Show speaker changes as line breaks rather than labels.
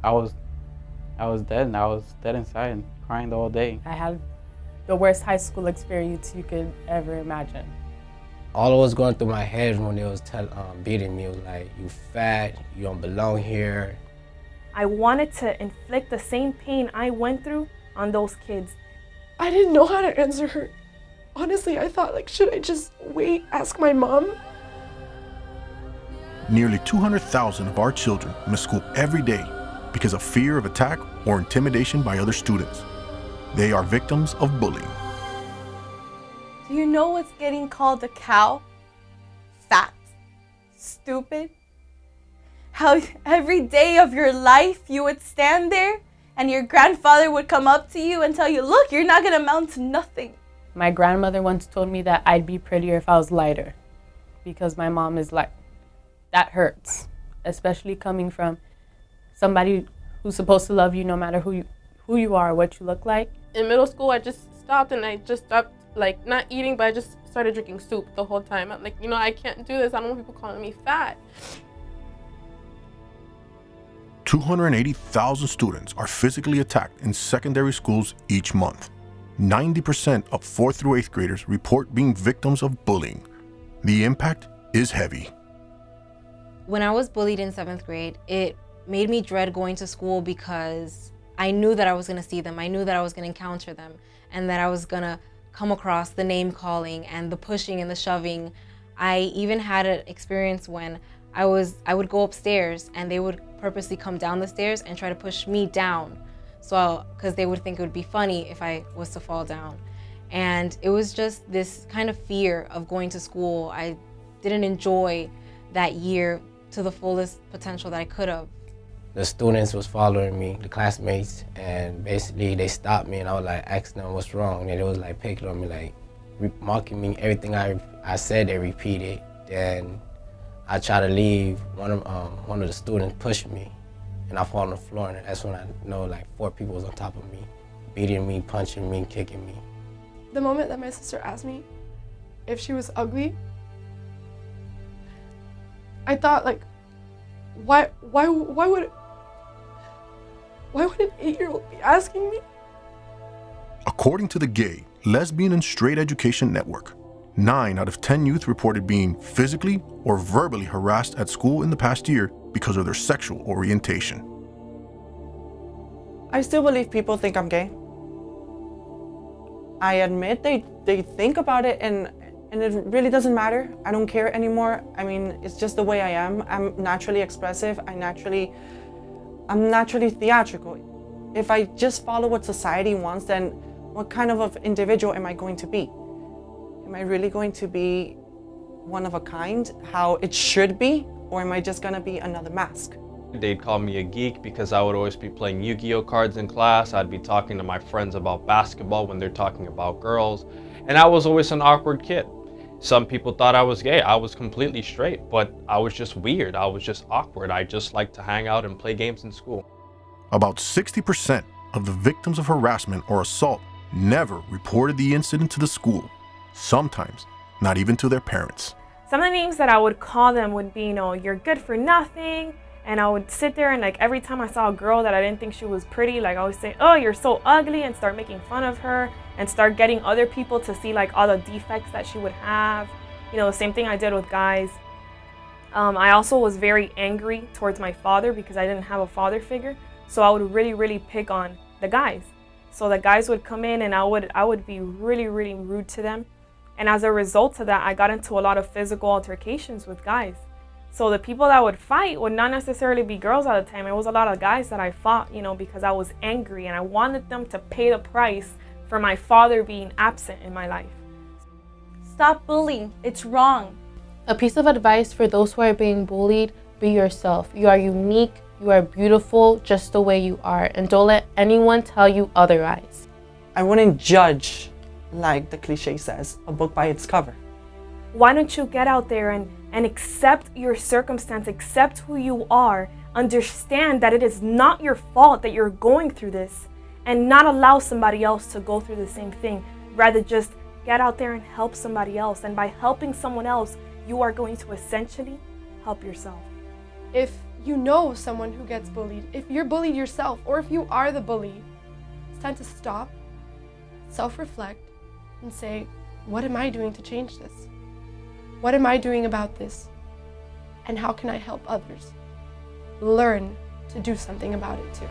I was dead, and I was dead inside and crying the whole day.
I had the worst high school experience you could ever imagine.
All that was going through my head when they was beating me was like, you fat, you don't belong here.
I wanted to inflict the same pain I went through on those kids.
I didn't know how to answer her. Honestly, I thought, like, should I just wait, ask my mom?
Nearly 200,000 of our children miss school every day because of fear of attack or intimidation by other students. They are victims of bullying.
Do you know what's getting called a cow? Fat, stupid. How every day of your life you would stand there and your grandfather would come up to you and tell you, look, you're not gonna amount to nothing.
My grandmother once told me that I'd be prettier if I was lighter because my mom is light. That hurts, especially coming from somebody who's supposed to love you no matter who you are, what you look like.
In middle school, I just stopped and I just stopped, like, not eating, but I just started drinking soup the whole time. I'm like, you know, I can't do this. I don't want people calling me fat.
280,000 students are physically attacked in secondary schools each month. 90% of 4th through 8th graders report being victims of bullying. The impact is heavy.
When I was bullied in 7th grade, it made me dread going to school because I knew that I was going to see them. I knew that I was going to encounter them and that I was going to come across the name calling and the pushing and the shoving. I even had an experience when I would go upstairs and they would purposely come down the stairs and try to push me down. So, because they would think it would be funny if I was to fall down. And it was just this kind of fear of going to school. I didn't enjoy that year to the fullest potential that I could have.
The students was following me, the classmates, and basically they stopped me and I was like asking them what's wrong. And they was like picking on me, like mocking me. Everything I said, they repeated. Then I tried to leave. One of the students pushed me and I fall on the floor, and that's when I know like 4 people was on top of me, beating me, punching me, kicking me.
The moment that my sister asked me if she was ugly, I thought, like, why would an 8-year-old be asking me?
According to the Gay, Lesbian, and Straight Education Network, 9 out of 10 youth reported being physically or verbally harassed at school in the past year because of their sexual orientation.
I still believe people think I'm gay. I admit they think about it, and it really doesn't matter. I don't care anymore. I mean, it's just the way I am. I'm naturally expressive. I'm naturally theatrical. If I just follow what society wants, then what kind of individual am I going to be? Am I really going to be one of a kind, how it should be, or am I just gonna be another mask?
They'd call me a geek because I would always be playing Yu-Gi-Oh cards in class. I'd be talking to my friends about basketball when they're talking about girls. And I was always an awkward kid. Some people thought I was gay. I was completely straight, but I was just weird. I was just awkward. I just liked to hang out and play games in school.
About 60% of the victims of harassment or assault never reported the incident to the school. Sometimes not even to their parents.
Some of the names that I would call them would be, you know, you're good for nothing. And I would sit there and, like, every time I saw a girl that I didn't think she was pretty, like, I would say, oh, you're so ugly, and start making fun of her and start getting other people to see, like, all the defects that she would have. You know, the same thing I did with guys. I also was very angry towards my father because I didn't have a father figure. So I would really pick on the guys. So the guys would come in and I would be really rude to them. And as a result of that, I got into a lot of physical altercations with guys. So the people that would fight would not necessarily be girls all the time. It was a lot of guys that I fought, you know, because I was angry and I wanted them to pay the price for my father being absent in my life.
Stop bullying. It's wrong.
A piece of advice for those who are being bullied: be yourself. You are unique, you are beautiful just the way you are, and don't let anyone tell you otherwise.
I wouldn't judge, like the cliche says, a book by its cover.
Why don't you get out there and accept your circumstance, accept who you are, understand that it is not your fault that you're going through this, and not allow somebody else to go through the same thing. Rather just get out there and help somebody else, and by helping someone else, you are going to essentially help yourself.
If
you know someone who gets bullied, if you're bullied yourself, or if you are the bully, it's time to stop, self-reflect, and say, what am I doing to change this? What am I doing about this? And how can I help others learn to do something about it too?